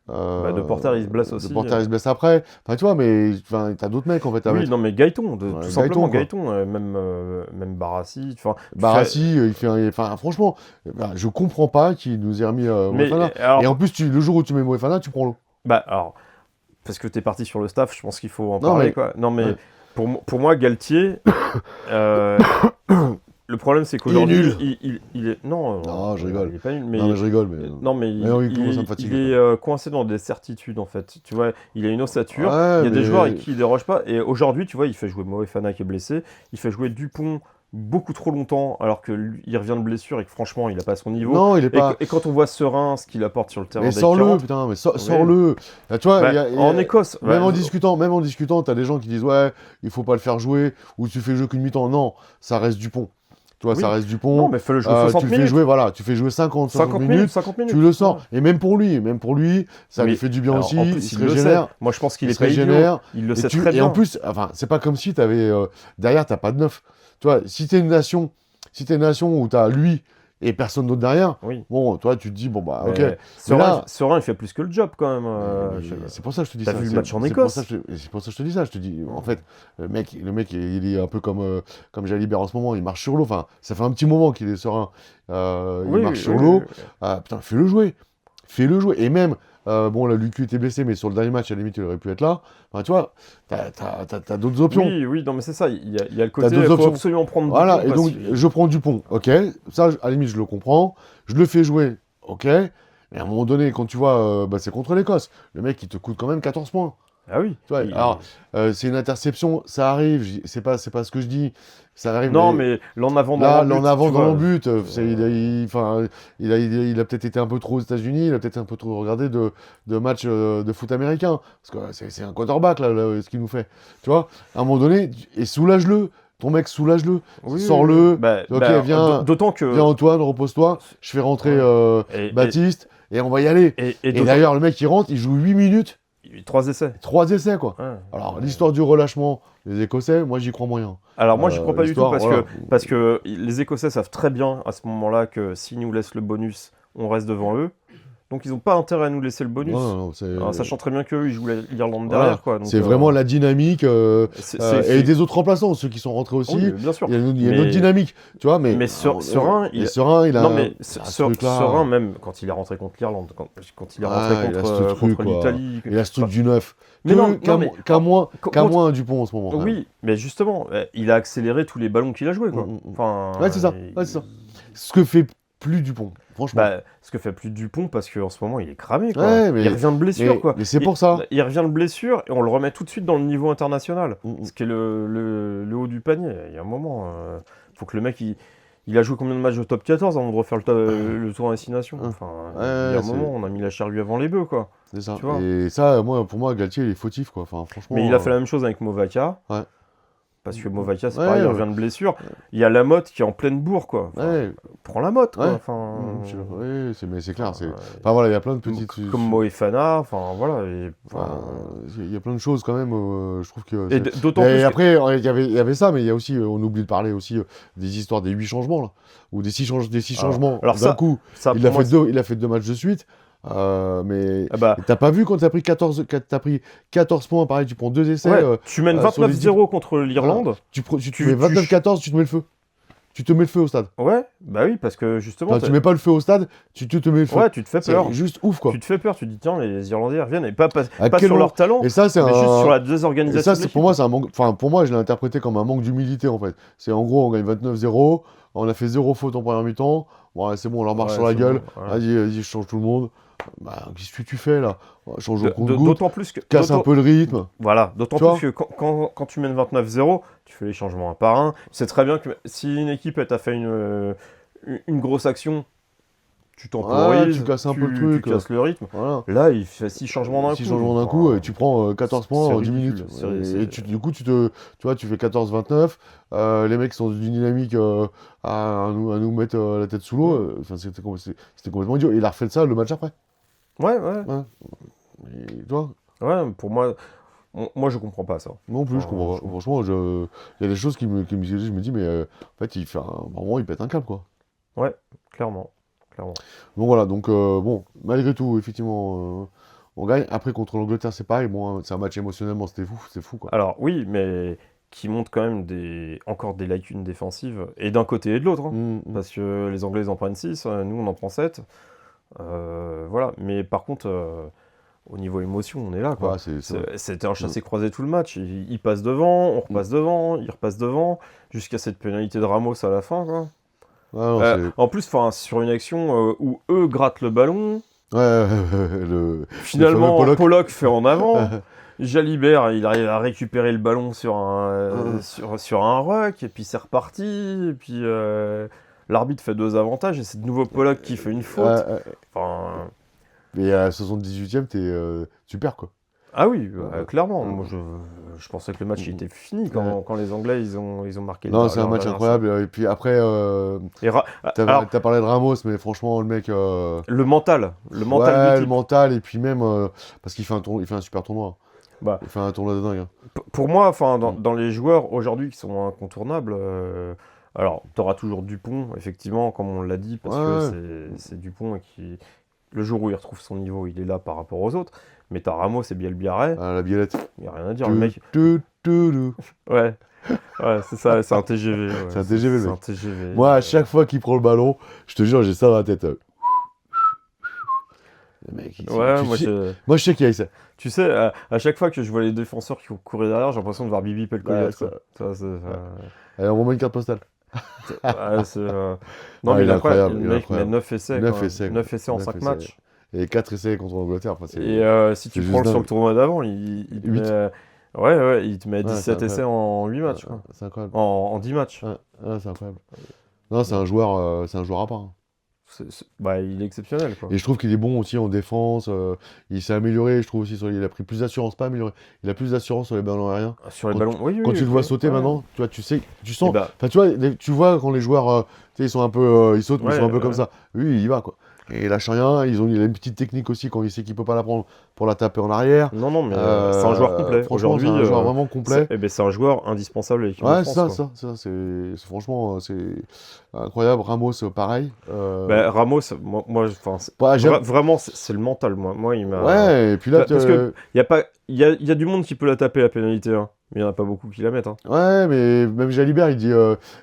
Bah, De Porter il se blesse aussi.
De Porter il se blesse après. Enfin, tu vois, mais t'as d'autres mecs en fait à
Oui,
mettre.
non mais Gaëton,
Ouais,
tout simplement
quoi.
Gaëton, même Barassi. Enfin,
Barassi, enfin, franchement, je comprends pas qu'il nous ait remis
mais
Moefana.
alors,
Et en plus, le jour où tu mets Moefana, tu prends l'eau.
bah alors, parce que t'es parti sur le staff, je pense qu'il faut en
Non,
parler
mais-
quoi. Non mais
ouais.
pour moi Galtier, euh, le problème c'est qu'aujourd'hui il est non,
Non, je rigole.
il est pas nul, mais
Non, mais je rigole, mais.
non, mais
Mais oui, comment ça me fatigue,
il est coincé dans des certitudes en fait. Tu vois, il a une ossature.
Ouais,
Il y a des
mais-
joueurs avec qui il déroge pas. Et aujourd'hui, tu vois, il fait jouer Moefana qui est blessé. Il fait jouer Dupont beaucoup trop longtemps alors que il revient de blessure et que franchement, il a pas son niveau.
Non, il est pas.
Et quand on voit Serein, ce qu'il apporte sur le terrain
Mais
dès qu'il
sors-le,
rentre,
putain, mais sors-le. Là, tu vois,
bah, en Écosse,
Même
bah,
en discutant, t'as des gens qui disent ouais, il faut pas le faire jouer, ou tu fais jouer qu'une mi-temps. Non, ça reste Dupont. Tu vois,
Oui.
ça reste Dupont.
non, mais fais-le jouer 60
tu le fais
minutes.
jouer, voilà, tu fais jouer 50 minutes,
50 minutes.
tu le sors. Et même pour lui, ça
Mais
lui fait du bien
alors,
aussi,
en
il
plus,
se
il le sait.
régénère.
Moi, je pense qu'il
Il
est
se
pas idiot.
régénère.
Il le sait très
Et
bien.
en plus, enfin, c'est pas comme si t'avais derrière, t'as pas de neuf. Tu vois, si t'es une nation où t'as lui et personne d'autre derrière,
Oui.
bon, toi, tu te dis, bon, bah, ok.
Mais
Mais là-
Serein, il fait plus que le job quand même.
C'est pour ça que je te dis
T'as
ça.
vu le
C'est-
match en
c'est
Écosse
C'est pour ça que je te dis ça. Je te dis, en fait, le mec, il est un peu comme Jalibert en ce moment. Il marche sur l'eau. Enfin, ça fait un petit moment qu'il est serein. Il
Oui,
marche
oui,
sur
oui,
l'eau.
oui, oui.
Ah, putain, fais-le jouer. Fais-le jouer. Et même, bon, là, Lucu était blessé, mais sur le dernier match, à la limite, il aurait pu être là. Enfin, tu vois, t'as d'autres options.
Oui, oui, non, mais c'est ça. Il y a le côté,
d'autres
il faut
options.
absolument prendre
Voilà,
Dupont
et donc,
parce que-
je prends Dupont. Ok, ça, à la limite, je le comprends. Je le fais jouer. Ok. Mais à un moment donné, quand tu vois, c'est contre l'Écosse. Le mec, il te coûte quand même 14 points.
Ah oui.
Tu vois, alors, c'est une interception, ça arrive, c'est pas ce que je dis, ça arrive,
Non, mais l'en avant dans
là,
le but,
l'en avant
tu
dans
vois.
le but, enfin, il a peut-être été un peu trop aux États-Unis, il a peut-être un peu trop regardé de matchs de foot américain, parce que c'est un quarterback, là, ce qu'il nous fait. Tu vois, à un moment donné, et soulage-le, ton mec, soulage-le,
Oui, oui, oui.
sors-le, ok,
D'autant
viens
que.
Antoine, repose-toi, je fais rentrer
Ouais.
Baptiste, et on va y aller.
Et
Et
d'autant.
d'ailleurs, le mec, il rentre, il joue 8 minutes,
3 essais.
3 essais, quoi.
Ouais.
Alors, l'histoire du relâchement des Écossais, moi, j'y crois moyen.
Alors moi, j'y crois pas du tout
L'histoire, voilà.
parce que les Écossais savent très bien à ce moment-là que s'ils nous laissent le bonus, on reste devant eux. Donc ils n'ont pas intérêt à nous laisser le bonus.
Non, non,
Alors, sachant très bien qu'eux, ils jouent l'Irlande
voilà.
derrière, quoi. Donc,
C'est vraiment la dynamique et des autres remplaçants, ceux qui sont rentrés aussi.
Oui, bien sûr.
Il y a une autre dynamique, tu vois. Mais
Serein,
Serein, il a.
Non, mais
ce truc-là.
Serein, même quand il est rentré contre l'Irlande, quand il est rentré
il a ce truc,
contre
quoi.
l'Italie.
Il a ce truc du neuf.
Mais non,
Qu'à moins un Dupont en ce moment.
Oui, mais justement, il a accéléré tous les ballons qu'il a joués, quoi. Enfin,
Ouais, c'est ça. Ouais, c'est ça. Ce que fait plus Dupont, franchement.
Bah, ce que fait plus Dupont, parce qu'en ce moment, il est cramé, quoi.
Ouais, mais-
Il revient de blessure, quoi.
Mais c'est pour ça.
Il revient de blessure et on le remet tout de suite dans le niveau international.
Mm, mm.
Ce qui est le haut du panier. Il y a un moment, faut que le mec, il a joué combien de matchs de top 14 avant de refaire le tour en destination. Enfin, il y a un moment, on a mis la charrue avant les bœufs, quoi.
C'est ça.
Tu vois.
Et ça, pour moi, Galtier, il est fautif, quoi. Enfin, franchement.
Mais il a fait la même chose avec Movaca.
Ouais.
Parce que Movaca, c'est
Ouais,
pareil, il
ouais.
revient de blessure. Il y a Lamotte qui est en pleine bourre, quoi. Enfin,
Ouais.
prends Lamotte, quoi.
Ouais.
Enfin,
Oui, mais c'est clair.
enfin,
Enfin voilà, il y a plein de petites.
comme Moefana, enfin voilà.
Il y a plein de choses quand même. Je trouve que.
Et d'autant plus.
Et après, il y avait ça, mais il y a aussi, on oublie de parler aussi des histoires des 8 changements là, ou des 6 changements
alors
d'un coup.
ça,
Il
pour
a
moi,
fait 2 matchs de suite. Mais
ah bah,
t'as pas vu quand t'as pris 14 points, pareil, tu prends 2 essais.
ouais, tu mènes
sur les
29-0 contre l'Irlande.
Tu mets 29-14, tu te mets le feu. Tu te mets le feu au stade.
Ouais, bah oui, parce que justement.
Enfin, tu mets pas le feu au stade, tu te mets le feu.
Ouais, tu te fais peur.
C'est juste ouf, quoi.
Tu te fais peur, tu te dis, tiens, les Irlandais ils reviennent, et pas
À
pas
quel
sur
moment-
leur talent,
Et ça, c'est
mais juste sur la
Et
désorganisation.
ça, pour moi, c'est un manque. Enfin, pour moi, je l'ai interprété comme un manque d'humilité, en fait. C'est en gros, on gagne 29-0, on a fait 0 faute en première mi-temps. Bon, ouais, c'est bon, on leur marche sur la gueule. Vas-y, je change tout le monde. Bah, qu'est-ce que tu fais là? Change au compte-goutte,
D'autant plus que.
casse un peu le rythme.
Voilà, d'autant
Tu vois
plus que quand tu mènes 29-0, tu fais les changements un par un. C'est très bien que si une équipe t'a fait une grosse action, tu temporises,
tu casses un peu le truc.
tu casses le rythme.
Voilà.
Là, il fait 6 changements d'un coup.
6 changements d'un coup, et tu prends 14 points
c'est
en 10
ridicule.
minutes. Du coup, tu vois, tu fais 14-29. Les mecs sont d'une dynamique à nous mettre la tête sous l'eau. Enfin, c'était complètement idiot. Et il a refait ça le match après.
Ouais.
Et, tu vois,
Ouais, pour moi, je comprends pas ça.
non plus, je
Ouais,
comprends pas. Franchement, il y a des choses je me dis, mais en fait, vraiment, il pète un câble, quoi.
Ouais, clairement.
Donc voilà, bon, malgré tout, effectivement, on gagne. Après, contre l'Angleterre, c'est pareil. Bon, hein, c'est un match émotionnellement, c'est fou, quoi.
Alors oui, mais qui montre quand même encore des lacunes défensives, et d'un côté et de l'autre. Hein. Parce que les Anglais ils en prennent 6, nous on en prend 7. Voilà, mais par contre, au niveau émotion, on est là, quoi.
Ouais,
C'était un chassé-croisé tout le match. Il passe devant, on repasse devant, il repasse devant, jusqu'à cette pénalité de Ramos à la fin, quoi.
Ah, non,
En plus, sur une action où eux grattent le ballon, finalement
fameux Pollock.
Pollock fait en avant, Jalibert il arrive à récupérer le ballon sur un ruck, et puis c'est reparti, et puis l'arbitre fait 2 avantages, et c'est de nouveau Pollock qui fait une faute. Enfin,
Mais à la 78e, tu perds, quoi.
ah oui, clairement. Moi, je pensais que le match il était fini quand les Anglais ils ont marqué.
Non, c'est un match incroyable. Et puis après, t'as parlé de Ramos, mais franchement, le mec.
Le mental du
le
type.
mental, et puis même parce qu'il fait un super tournoi.
Bah,
Il fait un tournoi de dingue. Hein.
Pour moi, enfin, dans les joueurs aujourd'hui qui sont incontournables, alors t'auras toujours Dupont, effectivement, comme on l'a dit, parce que c'est Dupont qui, le jour où il retrouve son niveau, il est là par rapport aux autres. Mais t'as Ramos et Bielbiarré,
Ah, la biellette.
il n'y a rien à dire. Le mec,
Tu.
ouais, c'est ça, c'est un TGV. Ouais.
C'est un TGV, le
C'est
mec.
un TGV.
Moi, à chaque fois qu'il prend le ballon, je te jure, j'ai ça dans la tête. Le mec,
Ouais,
moi, je sais qu'il y a ça.
tu sais, à chaque fois que je vois les défenseurs qui couraient derrière, j'ai l'impression de voir Bibi Pelkovic.
Ouais,
Ça,
Allez, on remet une carte postale.
Non, mais
il est incroyable.
le mec met 9 essais.
9
quand même.
essais,
9 essais en 5 matchs.
et 4 essais contre l'Angleterre. Enfin,
Et si tu
c'est
prends
juste
sur le
dingue.
tournoi d'avant, il te
8.
met... Ouais, il te met
Ouais, c'est
17 essais
incroyable.
en 8 matchs, quoi.
C'est incroyable.
En 10 matchs.
Ouais, ouais, c'est incroyable. Non,
Donc,
c'est un joueur à part, hein.
bah, il est exceptionnel, quoi.
Et je trouve qu'il est bon aussi en défense. Il s'est amélioré, je trouve aussi. Il a pris plus d'assurance, pas amélioré. Il a plus d'assurance sur les ballons aériens.
Sur les
Quand,
ballons, oui,
quand
oui,
tu le
ok.
vois sauter
Ouais.
maintenant, tu vois, tu sais, tu
Et
sens.
bah,
Enfin, tu vois, tu vois quand les joueurs, tu sais, ils sont un peu, ils sautent, mais ils sont un peu comme
ouais.
ça. Lui, il y va, quoi. Et il lâche rien. Il a une petite technique aussi quand il sait qu'il peut pas la prendre pour la taper en arrière.
Non, mais c'est un joueur complet.
Franchement, c'est
Aujourd'hui,
un joueur vraiment complet.
eh ben, c'est un joueur indispensable à l'équipe de
Ouais, c'est
France,
ça,
quoi.
franchement, c'est incroyable. Ramos, pareil.
Bah, Ramos, enfin,
Bah,
vraiment, c'est le mental, moi. Moi, il m'a...
ouais, et puis là,
Parce que il y a du monde qui peut la taper, la pénalité, hein. Mais il n'y en a pas beaucoup qui la mettent, hein.
ouais, mais même Jalibert, il dit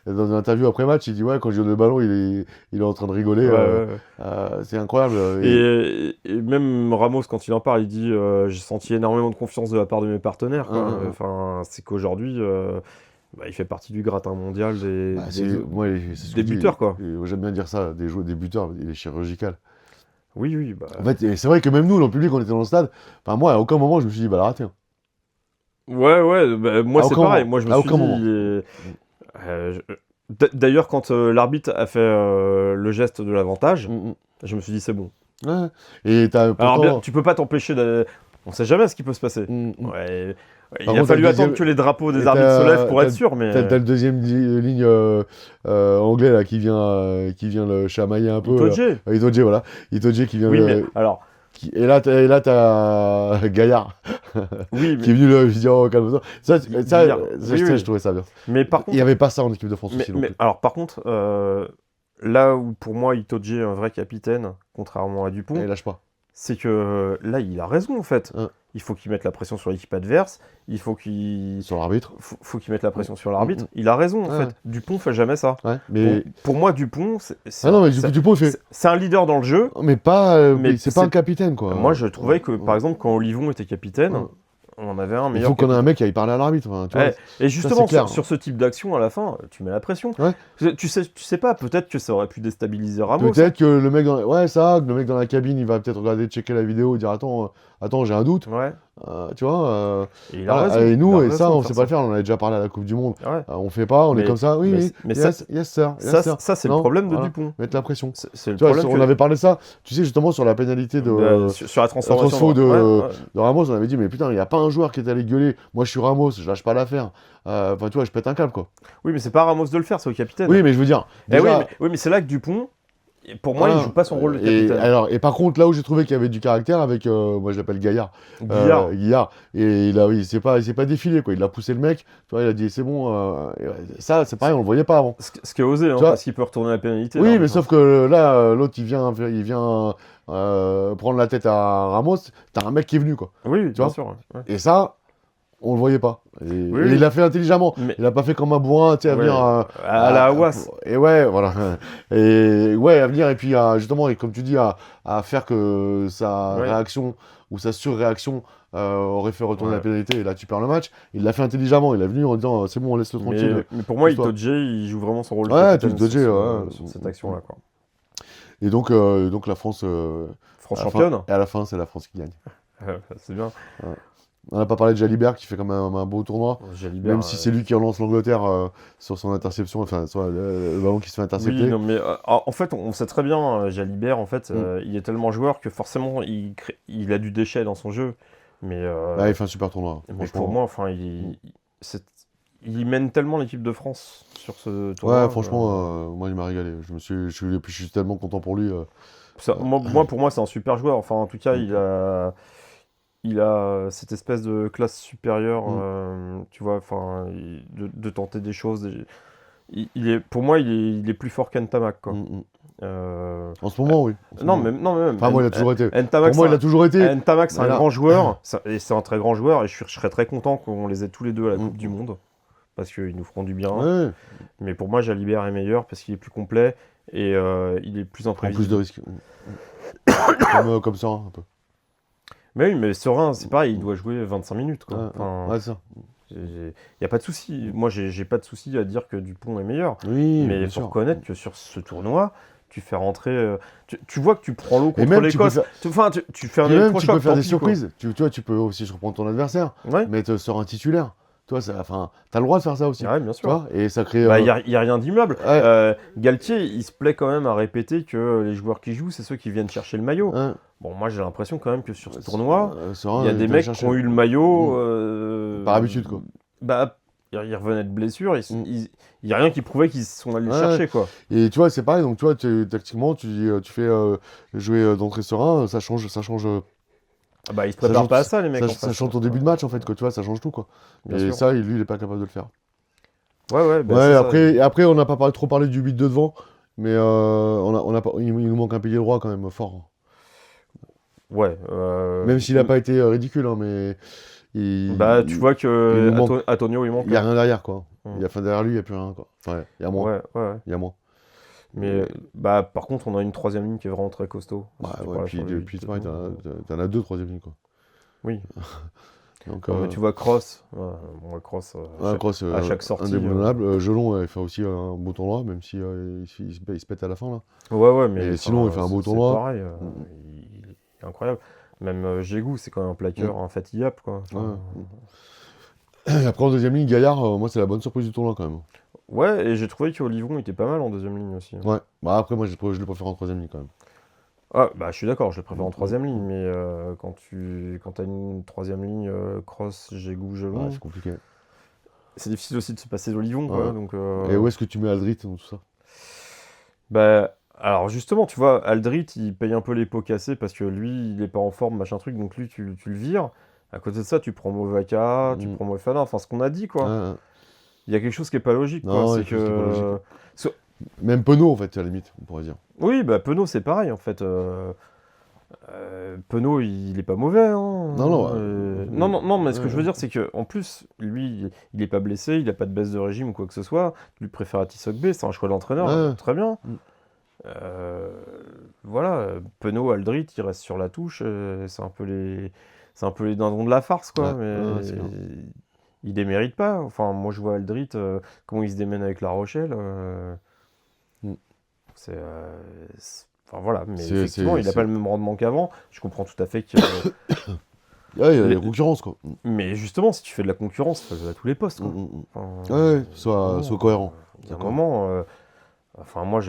dans une interview après match, il dit ouais, quand je donne le ballon, il est en train de rigoler.
Ouais.
C'est incroyable.
Et même Ramos, quand il en parle, il dit j'ai senti énormément de confiance de la part de mes partenaires, quoi. Enfin, c'est qu'aujourd'hui, bah, il fait partie du gratin mondial
Bah, moi, c'est ce que
des
je dis.
buteurs, quoi.
J'aime bien dire ça, des buteurs, il est chirurgical.
Oui, bah...
En fait, et c'est vrai que même nous, dans le public, on était dans le stade. Enfin, moi, à aucun moment, je me suis dit, il va la rater, hein.
Ouais, bah, moi
À
c'est
aucun
pareil.
moment.
Moi je me
À
suis
aucun
dit.
moment.
D'ailleurs, quand l'arbitre a fait le geste de l'avantage,
Mm, mm.
je me suis dit c'est bon.
Ouais. Et t'as
Alors bien,
pourtant.
tu peux pas t'empêcher de. On sait jamais ce qui peut se passer.
Mm, mm.
Ouais. Il
Par
a
contre,
fallu
t'as le
attendre
deuxième-
que les drapeaux des
et
arbitres se
t'as-
lèvent pour
t'as-
être sûr, mais
T'as le deuxième ligne anglais là qui vient le chamailler un peu.
Itoje.
Itoje, voilà. Itoje qui vient
Oui, mais alors,
Et là, t'as Gaillard
oui,
qui est venu lui dire oh, calme-toi.
Gaillard. Oui,
Je trouvais ça bien.
mais par
Il
contre,
n'y avait pas ça en équipe de France aussi non plus.
alors par contre, là où pour moi Itoje est un vrai capitaine, contrairement à Dupont,
Il lâche pas.
c'est que là, il a raison en fait.
Hein.
Il faut qu'il mette la pression sur l'équipe adverse. Il faut qu'il
Sur l'arbitre.
faut qu'il mette la pression sur l'arbitre. Il a raison en
Ouais.
fait. Dupont fait jamais ça.
Ouais, mais...
Pour moi, Dupont,
Ah non, mais Dupont, il fait...
c'est un leader dans le jeu.
Mais pas...
Mais
c'est pas un capitaine, quoi.
Moi, je trouvais que par exemple, quand Olivon était capitaine, on en avait un
Il
meilleur.
faut qu'on ait un mec qui aille parler à l'arbitre. Enfin, tu vois.
Et justement,
c'est clair.
sur ce type d'action, à la fin, tu mets la pression.
Ouais.
Tu sais pas, peut-être que ça aurait pu déstabiliser Ramos.
Peut-être que le mec dans... Ouais, ça, que le mec dans la cabine, il va peut-être regarder, checker la vidéo et dire attends, j'ai un doute.
Ouais.
Tu vois.
Et il a
Voilà.
raison.
Et nous,
Il a
et ça,
raison
on
de
sait
faire
pas le faire. On en a déjà parlé à la Coupe du Monde.
Ouais.
On fait pas, on est comme ça. Oui,
mais-
oui.
mais
Yes, yes, sir. Yes, sir.
Ça, c'est le
Non,
problème de
voilà.
Dupont.
Mettre la pression.
C'est le
Tu vois,
problème
on
que-
avait parlé de ça, tu sais, justement, sur la pénalité de
sur la transformation.
transfo de
Ouais.
Ramos, on avait dit, mais putain, il n'y a pas un joueur qui est allé gueuler. Moi, je suis Ramos, je lâche pas l'affaire. Enfin, tu vois, je pète un câble, quoi.
Oui, mais c'est pas à Ramos de le faire, c'est au capitaine.
Oui, mais je veux dire.
Eh
déjà,
oui, mais c'est là que Dupont, pour moi,
voilà.
il joue pas son rôle de
Et,
capitaine.
et par contre, là où j'ai trouvé qu'il y avait du caractère, avec, moi je l'appelle Gaillard.
Guillard.
Et il s'est pas défilé, quoi. Il a poussé le mec, tu vois, il a dit, c'est bon. Et ça, c'est pareil, on le voyait pas avant.
Ce qui est osé, hein,
Tu vois
parce qu'il peut retourner la pénalité.
Oui,
là,
mais sauf que là, l'autre, il vient prendre la tête à Ramos. T'as un mec qui est venu, quoi.
Oui,
Tu
bien
vois
sûr. Ouais.
Et ça, on le voyait pas. Et
Oui.
il l'a fait intelligemment.
Mais-
Il a pas fait comme un bourrin, tu sais, à
Ouais.
venir
À la Hawass.
Et ouais, voilà. Et ouais, à venir, et puis justement, et comme tu dis, à faire que sa
Ouais.
réaction ou sa surréaction aurait fait retourner
Ouais.
la pénalité, et là, tu perds le match. Il l'a fait intelligemment. Il est venu en disant, c'est bon, on laisse-le tranquille.
Mais pour moi,
Pousse-toi.
Itoje, il joue vraiment son rôle de
Ouais,
capitaine
Itoje,
sur
ouais.
cette action-là, quoi.
Et donc la France.
France
à la fin-
championne.
Et à la fin, c'est la France qui gagne.
C'est bien.
On n'a pas parlé de Jalibert qui fait quand même un beau tournoi.
Jalibert,
Même si c'est lui qui relance l'Angleterre sur son interception, enfin sur le ballon qui se fait intercepter.
Oui, non, mais en fait, on sait très bien, Jalibert, en fait, il est tellement joueur que forcément, il a du déchet dans son jeu. Mais,
Ouais, il fait un super tournoi.
mais
Franchement.
pour moi, enfin, il mène tellement l'équipe de France sur ce tournoi.
Ouais, franchement, moi il m'a régalé. Je suis tellement content pour lui.
Pour moi, c'est un super joueur. Enfin, en tout cas, il a cette espèce de classe supérieure, tu vois, enfin, de tenter des choses. Pour moi, il est plus fort qu'Ntamak, quoi.
En ce moment, oui. En ce
Non,
moment.
même.
Enfin, moi, il a toujours été.
Ntamak,
Pour moi, il a toujours été.
Ntamak, c'est un
Voilà.
grand joueur, et c'est un très grand joueur, et je serais très content qu'on les ait tous les deux à la
Mm.
Coupe du Monde, parce qu'ils nous feront du bien.
Ouais,
Mais pour moi, Jalibert est meilleur, parce qu'il est plus complet, et il est plus
prend plus
imprévisible.
de risques. Comme ça, un peu.
Mais oui, mais Serein, c'est pareil, il doit jouer 25 minutes, quoi.
Ouais,
Enfin,
ouais, c'est ça.
il n'y a pas de souci. Moi, j'ai pas de souci à dire que Dupont est meilleur.
Oui,
Mais
bien
il faut
sûr.
reconnaître que sur ce tournoi, tu fais rentrer. Tu vois que tu prends l'eau
Et
contre
même,
l'Écosse. Enfin, tu fais un
et même, tu
électrochoc.
peux faire
tant
des
pis, quoi.
surprises. Tu vois, tu peux aussi surprendre ton adversaire,
Ouais,
mettre sur un titulaire. Toi, enfin, t'as le droit de faire ça aussi.
ouais, bien
Tu
sûr.
vois, et ça crée.
Bah, y a rien d'immeuble.
Ouais,
Galtier, il se plaît quand même à répéter que les joueurs qui jouent, c'est ceux qui viennent chercher le maillot.
hein,
Bon, moi, j'ai l'impression quand même que sur ce tournoi,
Serein,
il y a
il
des
peut aller
mecs qui
chercher.
ont eu le maillot.
Par habitude, quoi.
Bah, ils revenaient de blessure.
Mm.
Il y a rien qui prouvait qu'ils sont allés le
Ouais,
chercher, quoi.
et tu vois, c'est pareil. Donc, tu vois, tactiquement, tu fais jouer d'entrée Serein, ça change.
Ah bah, ils se
Ça
préparent
change,
pas à ça, les mecs, en
ça
face.
change ton début de match, en fait, quoi. Tu vois, ça change tout, quoi.
Bien
Et
sûr.
ça, lui, il est pas capable de le faire.
Ouais, bah,
Ouais,
c'est ça.
après, on n'a pas trop parlé du 8 de devant, mais il nous manque un pilier droit quand même fort.
Ouais.
Même s'il n'a pas été ridicule, hein, mais
Bah, tu vois
il
que
nous manque.
Antonio, il manque.
Il n'y a rien derrière, quoi.
Mm.
Derrière lui, il n'y a plus rien, quoi. Enfin, il y a moins.
Ouais.
Il y a moins.
Mais bah, par contre, on a une troisième ligne qui est vraiment très costaud.
Ouais,
Si tu
ouais,
parlais
puis
sur le
puis
huit
pareil,
devant.
t'en as deux, troisième ligne, quoi.
Oui.
Donc,
Non, mais tu vois Cross. Bon, Cross,
ouais, Kroos,
à chaque sortie.
indéboulonnable. Gelon, il fait aussi un beau tournoi, même si il se pète à la fin, là.
Ouais, mais
Et sinon, il fait un beau
c'est
tournoi.
pareil. Il est incroyable. Même Jégou, c'est quand même un plaqueur infatigable, quoi. Enfin,
Et après, en deuxième ligne, Gaillard, moi, c'est la bonne surprise du tournoi, quand même.
ouais, et j'ai trouvé qu'Olivon était pas mal en deuxième ligne aussi.
Ouais. Bah, après, moi, je le préfère en troisième ligne, quand même.
Ah, bah, je suis d'accord, je le préfère en troisième ligne, mais quand t'as une troisième ligne, Cross, Jégou,
Ouais,
Gelon,
c'est compliqué.
c'est difficile aussi de se passer d'Olivon, quoi.
Ouais.
Donc,
Et où est-ce que tu mets Aldrit dans tout ça?
bah, alors justement, tu vois, Aldrit, il paye un peu les pots cassés parce que lui, il est pas en forme, machin truc, donc lui, tu le vires. À côté de ça, tu prends Movaka, tu prends Mofana, enfin ce qu'on a dit, quoi.
Ouais, ouais.
Il y a quelque chose qui est pas logique, quoi.
Non,
C'est
il y a quelque chose qui est pas
que.
logique. Même Penaud, en fait, à la limite, on pourrait dire.
Oui, bah Penaud, c'est pareil, en fait. Penaud, il est pas mauvais, hein.
Non,
Non, mais ce que
ouais,
je veux dire, c'est que en plus, lui, il est pas blessé, il a pas de baisse de régime ou quoi que ce soit. Tu lui préfères à Tissot-B, c'est un choix d'entraîneur,
Ouais.
très bien.
Mm.
Voilà, Penaud, Aldrit, il reste sur la touche, c'est un peu les dindons de la farce, quoi.
Ouais,
Mais
ouais, c'est clair.
il les mérite pas. Enfin, moi, je vois Aldrit, comment il se démène avec La Rochelle.
Mm.
Enfin voilà, mais
C'est-
effectivement,
c'est-
il n'a
c'est-
pas le même rendement qu'avant. Je comprends tout à fait que.
Ouais, il y a
Les-
la concurrence, quoi.
Mais justement, si tu fais de la concurrence, faut jouer à tous les postes, quoi. Enfin,
Ouais, sois cohérent.
Il y a un
D'accord.
moment. Enfin, moi,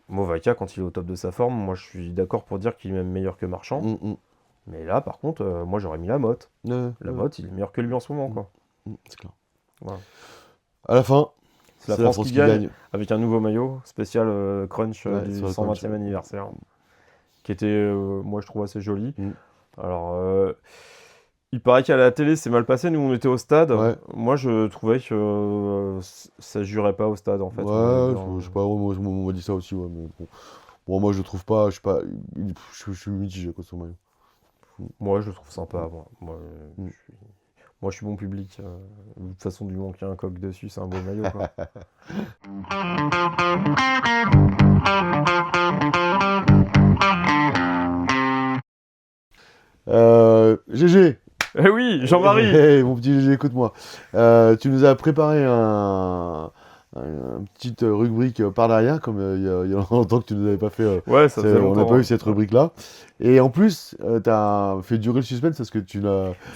Movaka, quand il est au top de sa forme, moi, je suis d'accord pour dire qu'il est même meilleur que Marchand. Mais là, par contre, moi, j'aurais mis Lamotte.
Ouais,
Lamotte, il est meilleur que lui en ce moment, quoi.
c'est clair.
Voilà.
À la fin,
C'est la France qui gagne avec un nouveau maillot spécial crunch
Ouais,
du
sur le
120e
crunch.
anniversaire, qui était, moi, je trouve assez joli.
Mm.
Alors, il paraît qu'à la télé, c'est mal passé. Nous, on était au stade.
Ouais.
Moi, je trouvais que ça jurait pas au stade, en fait.
Ouais, je sais pas, moi, on m'a dit ça aussi, ouais, mais bon. Bon, moi, je le trouve pas, je sais pas, je suis mitigé, quoi, sur le maillot.
Moi, je le trouve sympa.
Mm.
Je suis bon public. De toute façon, du moment qu'il y a un coq dessus, c'est un beau maillot, quoi.
GG!
Eh oui, Jean-Marie!
Hey, mon petit GG, écoute-moi. Tu nous as préparé une petite rubrique par derrière, comme il y a longtemps que tu ne nous avais pas fait.
Ouais, ça fait
On n'a
longtemps.
pas eu cette rubrique-là. Et en plus, tu as fait durer le suspense parce que tu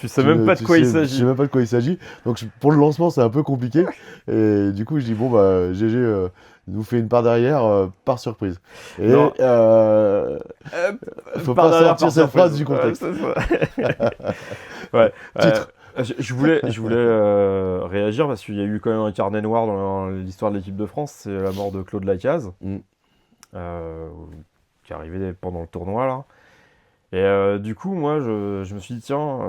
sais même pas de quoi il
Tu
s'agit.
sais même pas de quoi il s'agit. Donc pour le lancement, c'est un peu compliqué. Et du coup, je dis, bon, bah, GG nous fait une part derrière par surprise. Et
Non.
faut
Par
pas
derrière,
sortir
par
cette phrase
surprise.
du contexte.
Ouais.
Titre.
Je voulais réagir parce qu'il y a eu quand même un carnet noir dans l'histoire de l'équipe de France. C'est la mort de Claude Lacaze, qui est arrivé pendant le tournoi, là. Et du coup, moi, je me suis dit, tiens,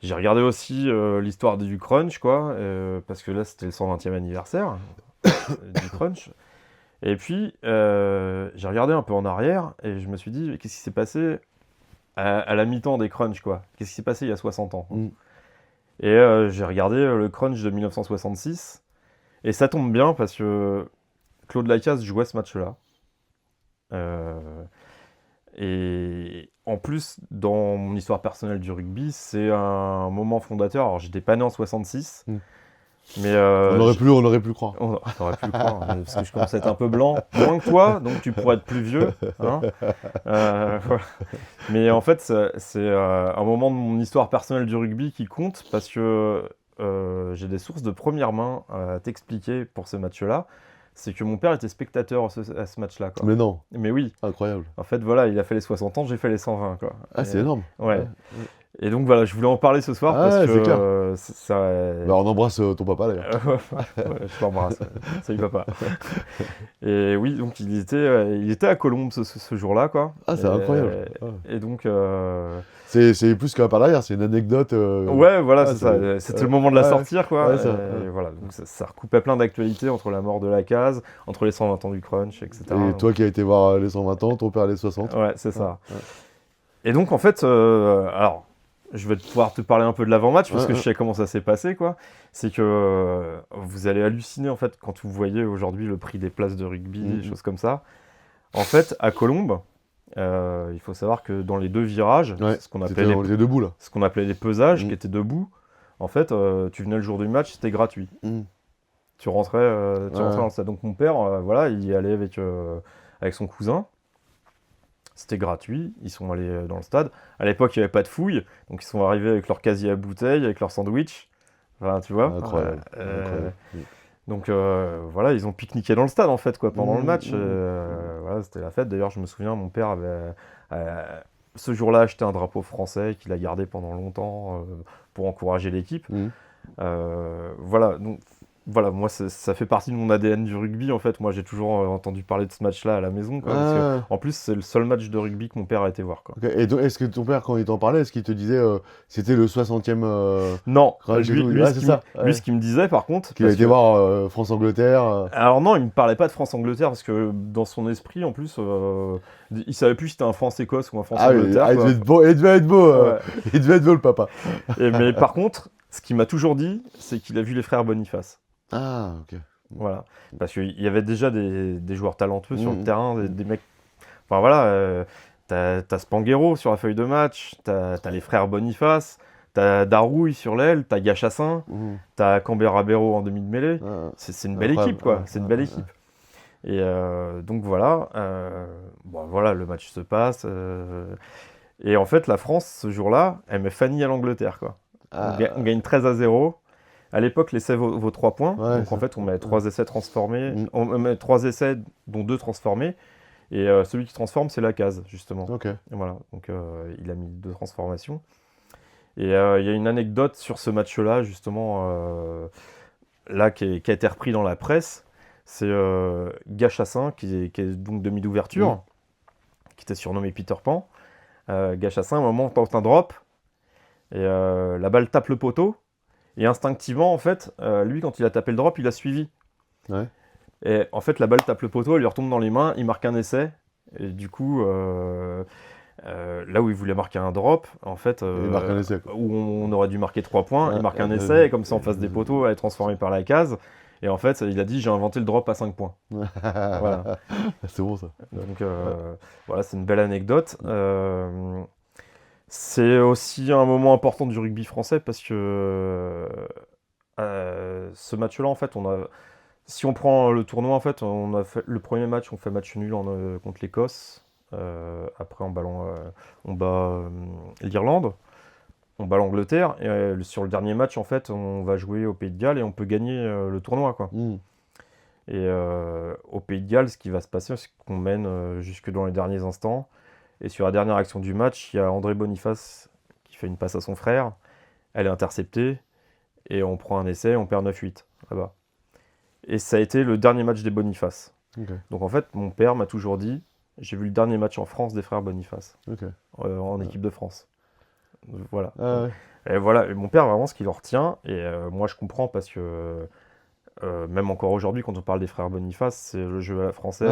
j'ai regardé aussi l'histoire du crunch, quoi, parce que là, c'était le 120e anniversaire du crunch. Et puis, j'ai regardé un peu en arrière et je me suis dit, qu'est-ce qui s'est passé à la mi-temps des crunchs, quoi? Qu'est-ce qui s'est passé il y a 60 ans? Et j'ai regardé le crunch de 1966 et ça tombe bien parce que Claude Lacaze jouait ce match-là. Et en plus, dans mon histoire personnelle du rugby, c'est un moment fondateur. Alors, j'étais pas né en 66, Mais
On aurait pu le croire.
on aurait pu le croire, parce que je commence à être un peu blanc, moins que toi, donc tu pourrais être plus vieux. Hein. Voilà. Mais en fait, c'est un moment de mon histoire personnelle du rugby qui compte parce que j'ai des sources de première main à t'expliquer pour ce match-là. C'est que mon père était spectateur à ce match-là, quoi.
Mais non,
Mais oui,
incroyable.
en fait, voilà, il a fait les 60 ans, j'ai fait les 120, quoi.
Ah, c'est énorme.
Ouais.
Ouais.
Et donc voilà, je voulais en parler ce soir
Ah,
parce
ouais,
que
c'est clair.
ça.
Bah, on embrasse ton papa d'ailleurs.
Ouais, je t'embrasse. Salut papa. Et oui, donc il était à Colombes ce jour-là, quoi.
Ah, c'est incroyable.
Et donc.
C'est plus qu'un par derrière, c'est une anecdote.
Ouais, voilà,
ah,
c'est ça. C'était le moment de la
ouais,
sortir, quoi.
ouais, ça,
Et voilà, donc ça recoupait plein d'actualités entre la mort de la case, entre les 120 ans du crunch, etc.
Et
Donc,
toi qui as été voir les 120 ans, ton père les 60.
ouais, c'est ça.
Ouais.
Et donc, en fait, alors, je vais pouvoir te parler un peu de l'avant-match parce que je sais comment ça s'est passé, quoi. C'est que vous allez halluciner, en fait, quand vous voyez aujourd'hui le prix des places de rugby, des choses comme ça. En fait, à Colombes, il faut savoir que dans les deux virages,
Ouais,
ce qu'on appelait
on était debout là.
ce qu'on appelait les pesages, qui étaient debout, en fait, tu venais le jour du match, c'était gratuit. Tu rentrais dans le stade. Donc mon père, voilà, il y allait avec son cousin. C'était gratuit, ils sont allés dans le stade. À l'époque, il n'y avait pas de fouilles, donc ils sont arrivés avec leur casier à bouteilles, avec leur sandwich. Enfin, tu vois.
Incroyable.
Donc voilà, ils ont pique-niqué dans le stade en fait, quoi, pendant le match. Voilà, c'était la fête. D'ailleurs, je me souviens, mon père avait ce jour-là acheté un drapeau français qu'il a gardé pendant longtemps pour encourager l'équipe. Voilà, donc voilà, moi ça fait partie de mon ADN du rugby en fait. Moi j'ai toujours entendu parler de ce match-là à la maison, quoi, parce que, en plus c'est le seul match de rugby que mon père a été voir, quoi.
Okay. Et donc, est-ce que ton père, quand il t'en parlait, est-ce qu'il te disait c'était le 60e
Non,
crunch et tout
lui, ce qu'il me disait par contre.
Qu'il a été voir France-Angleterre.
Alors non, il me parlait pas de France-Angleterre parce que dans son esprit en plus, il savait plus si c'était un France-Écosse ou un France-Angleterre.
Il devait être beau, il devait être beau,
Ouais.
il devait être beau le papa.
Mais par contre, ce qu'il m'a toujours dit, c'est qu'il a vu les frères Boniface.
Ah, ok.
Voilà, parce qu'il y avait déjà des joueurs talentueux sur le terrain, des mecs. Enfin voilà, t'as Spanghero sur la feuille de match, t'as les frères Boniface, t'as Darouille sur l'aile, t'as Gachassin, t'as Cambera-Béraud en demi de mêlée. C'est une belle équipe, quoi. C'est une belle équipe. Et donc voilà, bon, voilà, le match se passe. Et en fait, la France, ce jour-là, elle met Fanny à l'Angleterre, quoi. On gagne 13-0. À l'époque, l'essai vaut 3 points.
Ouais,
donc en fait, on met 3 essais transformés.
Mm.
On met 3 essais, dont 2 transformés. Et celui qui transforme, c'est la case, justement.
Ok.
Et voilà, donc il a mis 2 transformations. Et il y a une anecdote sur ce match-là, justement, là, qui a été repris dans la presse. C'est Gachassin, qui est donc demi d'ouverture, qui était surnommé Peter Pan. Gachassin, à un moment, tente un drop. Et la balle tape le poteau. Et instinctivement, en fait, lui, quand il a tapé le drop, il a suivi.
Ouais.
Et en fait, la balle tape le poteau, elle lui retombe dans les mains, il marque un essai. Et du coup, là où il voulait marquer un drop, en fait,
Il marque un essai, quoi.
où on aurait dû marquer 3 points, il marque un essai, et comme ça, en face des poteaux, elle est transformée par la case. Et en fait, il a dit, j'ai inventé le drop à 5 points. Voilà.
C'est bon, ça.
Donc, voilà, c'est une belle anecdote. C'est aussi un moment important du rugby français parce que ce match-là, en fait, si on prend le tournoi, en fait, on a fait le premier match, on fait match nul contre l'Écosse. Après, on bat l'Irlande, on bat l'Angleterre. Et sur le dernier match, en fait, on va jouer au Pays de Galles et on peut gagner le tournoi, quoi. Et au Pays de Galles, ce qui va se passer, c'est qu'on mène jusque dans les derniers instants. Et sur la dernière action du match, il y a André Boniface qui fait une passe à son frère. Elle est interceptée. Et on prend un essai, on perd 9-8 là-bas. Et ça a été le dernier match des Boniface.
Okay.
Donc en fait, mon père m'a toujours dit, j'ai vu le dernier match en France des frères Boniface.
Okay.
En équipe de France. Voilà.
Ouais.
Et voilà, et mon père, vraiment, ce qu'il en retient, et moi je comprends parce que même encore aujourd'hui, quand on parle des frères Boniface, c'est le jeu à la française,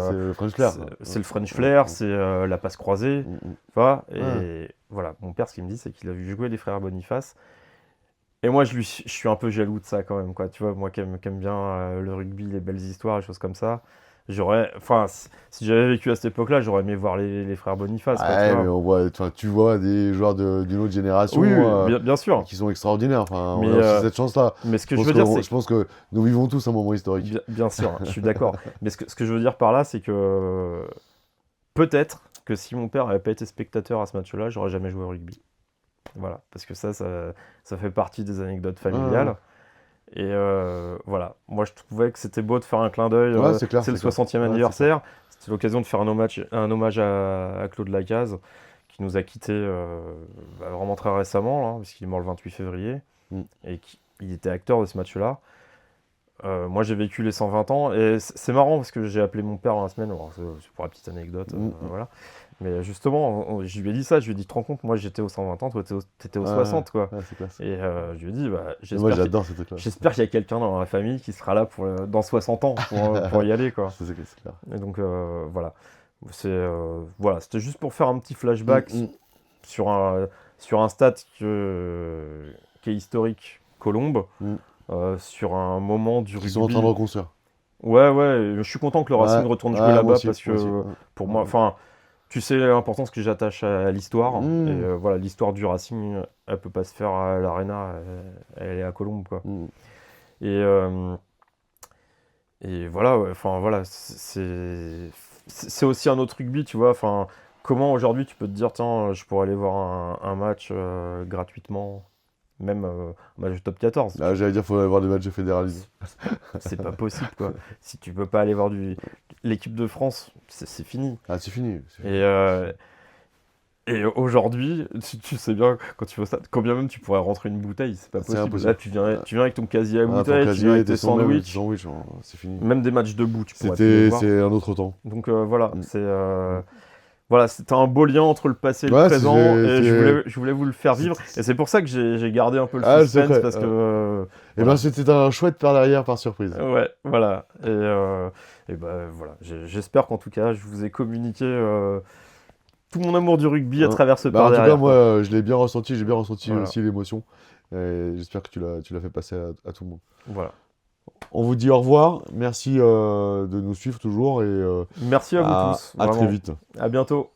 c'est le French Flair.
C'est le French Flair, c'est la passe croisée. Voilà, et voilà, mon père, ce qu'il me dit, c'est qu'il a vu jouer les frères Boniface. Et moi, je suis un peu jaloux de ça quand même, quoi. Tu vois, moi qui aime bien le rugby, les belles histoires, les choses comme ça. Enfin, si j'avais vécu à cette époque-là, j'aurais aimé voir les frères Boniface, quoi, tu
Ouais,
vois.
mais tu vois des joueurs d'une autre génération
Oui, bien sûr.
qui sont extraordinaires. Enfin,
Mais,
on a aussi cette chance-là.
Mais ce que je veux dire, c'est
Je pense que nous vivons tous un moment historique.
bien sûr, je suis d'accord. Mais ce que je veux dire par là, c'est que peut-être que si mon père n'avait pas été spectateur à ce match-là, j'aurais jamais joué au rugby. Voilà, parce que ça fait partie des anecdotes familiales. Et voilà, moi je trouvais que c'était beau de faire un clin d'œil.
Ouais, c'est clair.
C'est le 60e anniversaire. C'était l'occasion de faire un hommage à Claude Lacaze, qui nous a quittés vraiment très récemment, là, parce qu'il est mort le 28 février. Et il était acteur de ce match-là. Moi j'ai vécu les 120 ans et c'est marrant parce que j'ai appelé mon père dans la semaine, alors, c'est pour la petite anecdote, voilà. Mais justement, je lui ai dit ça, je lui ai dit, tu te rends compte, moi j'étais aux 120 ans, toi t'étais aux 60, quoi.
Ouais, c'est classe.
Et je lui ai dit, bah,
Moi j'adore cette classe.
j'espère qu'il y a quelqu'un dans la famille qui sera là dans 60 ans pour y aller, quoi.
C'est clair.
Et donc voilà. Voilà, c'était juste pour faire un petit flashback sur un stade qui est historique, Colombes. Sur un moment du rugby.
Ils sont en train de reconstruire.
Ouais, je suis content que le Racing retourne jouer là-bas parce que pour moi, enfin, tu sais l'importance que j'attache à l'histoire. Et voilà, l'histoire du Racing, elle peut pas se faire à l'Arena, elle est à Colombes, quoi. Et voilà, enfin voilà, c'est aussi un autre rugby, tu vois. Enfin, comment aujourd'hui tu peux te dire, tiens, je pourrais aller voir un match gratuitement. Même un match de top 14.
Là, j'allais dire qu'il faudrait avoir des matchs de fédéralisme.
C'est pas possible, quoi. Si tu peux pas aller voir l'équipe de France, c'est fini.
Ah, c'est fini.
Et aujourd'hui, tu sais bien, quand tu fais ça, quand bien même tu pourrais rentrer une bouteille, c'est pas possible.
impossible.
Là, tu viens avec ton casier à bouteille, tu viens avec tes sandwichs.
C'est fini.
Même des matchs debout, tu pourrais plus voir.
C'est un autre temps.
Donc voilà, voilà, c'était un beau lien entre le passé et le présent, et je voulais vous le faire vivre. Et c'est pour ça que j'ai gardé un peu le suspense, parce que...
Et ben c'était un chouette par derrière, par surprise.
Ouais, voilà. Et ben voilà, j'espère qu'en tout cas, je vous ai communiqué tout mon amour du rugby à travers ce par derrière.
En tout cas, moi, je l'ai bien ressenti, j'ai bien ressenti aussi l'émotion. Et j'espère que tu l'as fait passer à tout le monde.
Voilà.
On vous dit au revoir, merci de nous suivre toujours et
merci à vous tous.
À très vite.
À bientôt.